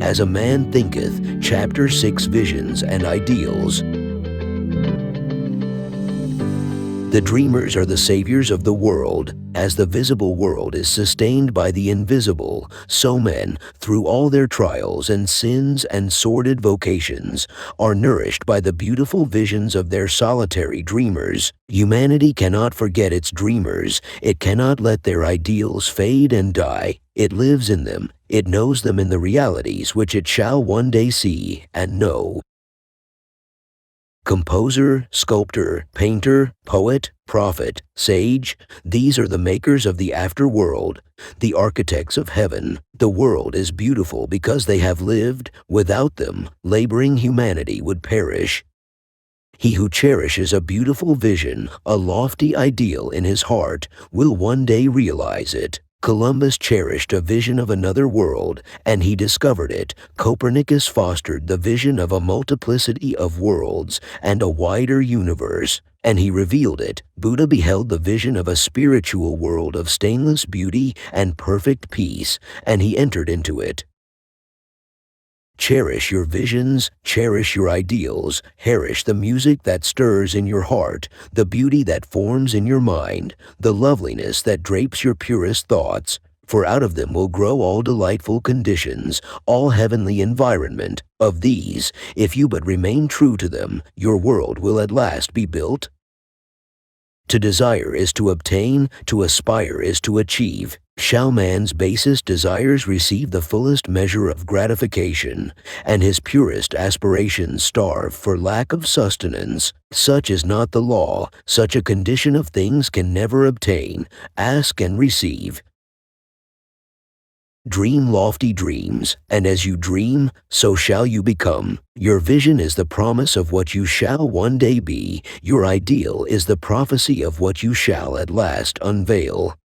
As a Man Thinketh, Chapter 6 Visions and Ideals. The dreamers are the saviors of the world. As the visible world is sustained by the invisible, so men, through all their trials and sins and sordid vocations, are nourished by the beautiful visions of their solitary dreamers. Humanity cannot forget its dreamers. It cannot let their ideals fade and die. It lives in them. It knows them in the realities which it shall one day see and know. Composer, sculptor, painter, poet, prophet, sage, these are the makers of the afterworld, the architects of heaven. The world is beautiful because they have lived. Without them, laboring humanity would perish. He who cherishes a beautiful vision, a lofty ideal in his heart, will one day realize it. Columbus cherished a vision of another world, and he discovered it. Copernicus fostered the vision of a multiplicity of worlds and a wider universe, and he revealed it. Buddha beheld the vision of a spiritual world of stainless beauty and perfect peace, and he entered into it. Cherish your visions, cherish your ideals, cherish the music that stirs in your heart, the beauty that forms in your mind, the loveliness that drapes your purest thoughts, for out of them will grow all delightful conditions, all heavenly environment. Of these, if you but remain true to them, your world will at last be built. To desire is to obtain, to aspire is to achieve. Shall man's basest desires receive the fullest measure of gratification, and his purest aspirations starve for lack of sustenance? Such is not the law. Such a condition of things can never obtain. Ask and receive. Dream lofty dreams, and as you dream, so shall you become. Your vision is the promise of what you shall one day be. Your ideal is the prophecy of what you shall at last unveil.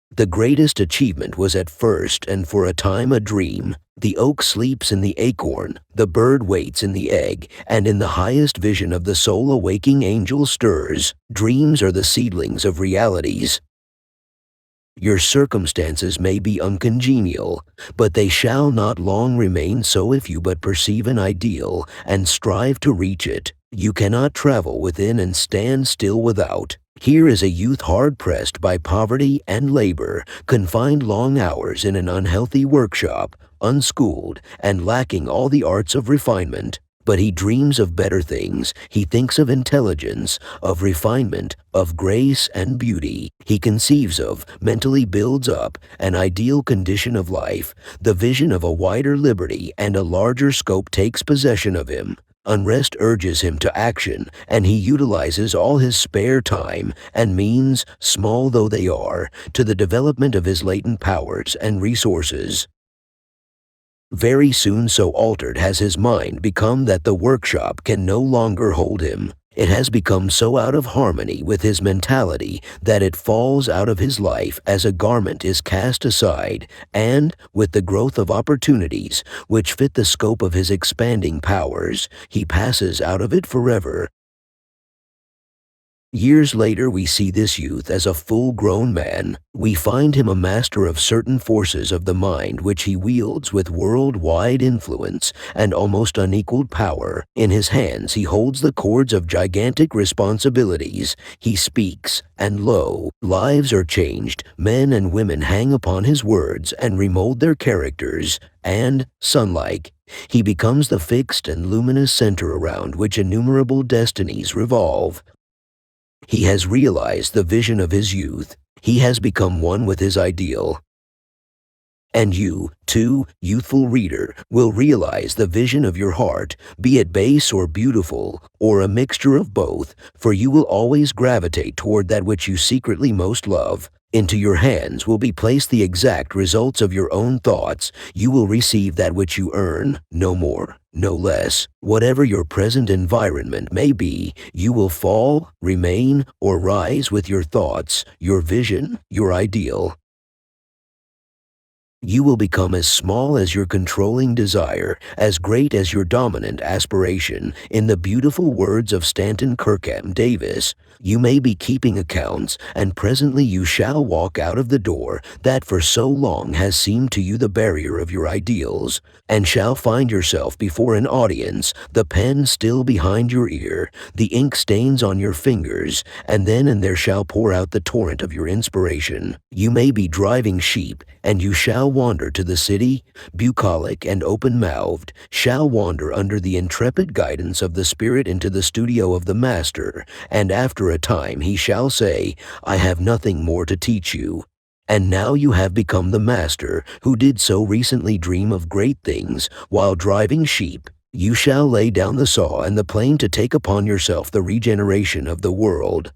The greatest achievement was at first and for a time a dream. The oak sleeps in the acorn, the bird waits in the egg, and in the highest vision of the soul a waking angel stirs. Dreams are the seedlings of realities. Your circumstances may be uncongenial, but they shall not long remain so if you but perceive an ideal and strive to reach it. You cannot travel within and stand still without. Here is a youth hard-pressed by poverty and labor, confined long hours in an unhealthy workshop, unschooled, and lacking all the arts of refinement. But he dreams of better things. He thinks of intelligence, of refinement, of grace and beauty. He conceives of, mentally builds up, an ideal condition of life. The vision of a wider liberty and a larger scope takes possession of him. Unrest urges him to action, and he utilizes all his spare time and means, small though they are, to the development of his latent powers and resources. Very soon so altered has his mind become that the workshop can no longer hold him. It has become so out of harmony with his mentality that it falls out of his life as a garment is cast aside, and, with the growth of opportunities which fit the scope of his expanding powers, he passes out of it forever. Years later we see this youth as a full-grown man. We find him a master of certain forces of the mind which he wields with world-wide influence and almost unequaled power. In his hands he holds the cords of gigantic responsibilities. He speaks, and lo, lives are changed. Men and women hang upon his words and remold their characters, and, sun-like, he becomes the fixed and luminous center around which innumerable destinies revolve. He has realized the vision of his youth. He has become one with his ideal. And you, too, youthful reader, will realize the vision of your heart, be it base or beautiful, or a mixture of both, for you will always gravitate toward that which you secretly most love. Into your hands will be placed the exact results of your own thoughts. You will receive that which you earn, no more, no less. Whatever your present environment may be, you will fall, remain, or rise with your thoughts, your vision, your ideal. You will become as small as your controlling desire, as great as your dominant aspiration. In the beautiful words of Stanton Kirkham Davis, you may be keeping accounts, and presently you shall walk out of the door that for so long has seemed to you the barrier of your ideals, and shall find yourself before an audience, the pen still behind your ear, the ink stains on your fingers, and then and there shall pour out the torrent of your inspiration. You may be driving sheep, and you shall wander to the city, bucolic and open-mouthed, shall wander under the intrepid guidance of the Spirit into the studio of the Master, and after a time he shall say, I have nothing more to teach you. And now you have become the Master, who did so recently dream of great things while driving sheep. You shall lay down the saw and the plane to take upon yourself the regeneration of the world.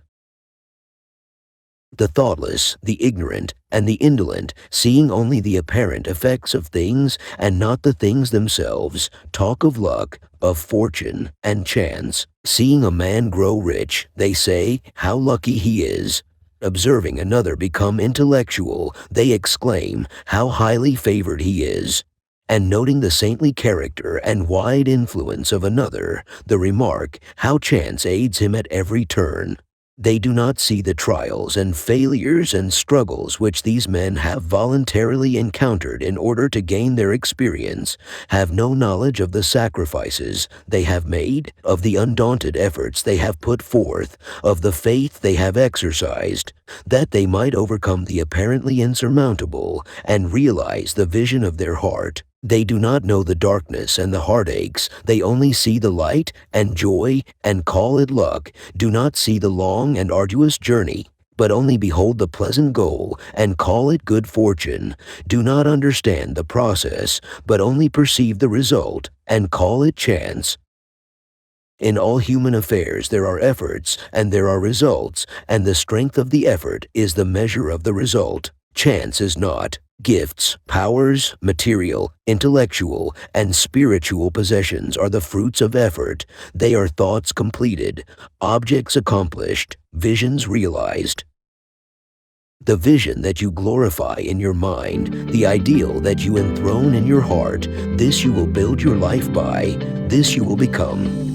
The thoughtless, the ignorant, and the indolent, seeing only the apparent effects of things and not the things themselves, talk of luck, of fortune, and chance. Seeing a man grow rich, they say, how lucky he is. Observing another become intellectual, they exclaim, how highly favored he is. And noting the saintly character and wide influence of another, the remark, how chance aids him at every turn. They do not see the trials and failures and struggles which these men have voluntarily encountered in order to gain their experience, have no knowledge of the sacrifices they have made, of the undaunted efforts they have put forth, of the faith they have exercised, that they might overcome the apparently insurmountable and realize the vision of their heart. They do not know the darkness and the heartaches, they only see the light and joy and call it luck, do not see the long and arduous journey, but only behold the pleasant goal and call it good fortune, do not understand the process, but only perceive the result and call it chance. In all human affairs there are efforts and there are results, and the strength of the effort is the measure of the result. Chance is not. Gifts, powers, material, intellectual, and spiritual possessions are the fruits of effort. They are thoughts completed, objects accomplished, visions realized. The vision that you glorify in your mind, the ideal that you enthrone in your heart, this you will build your life by, this you will become.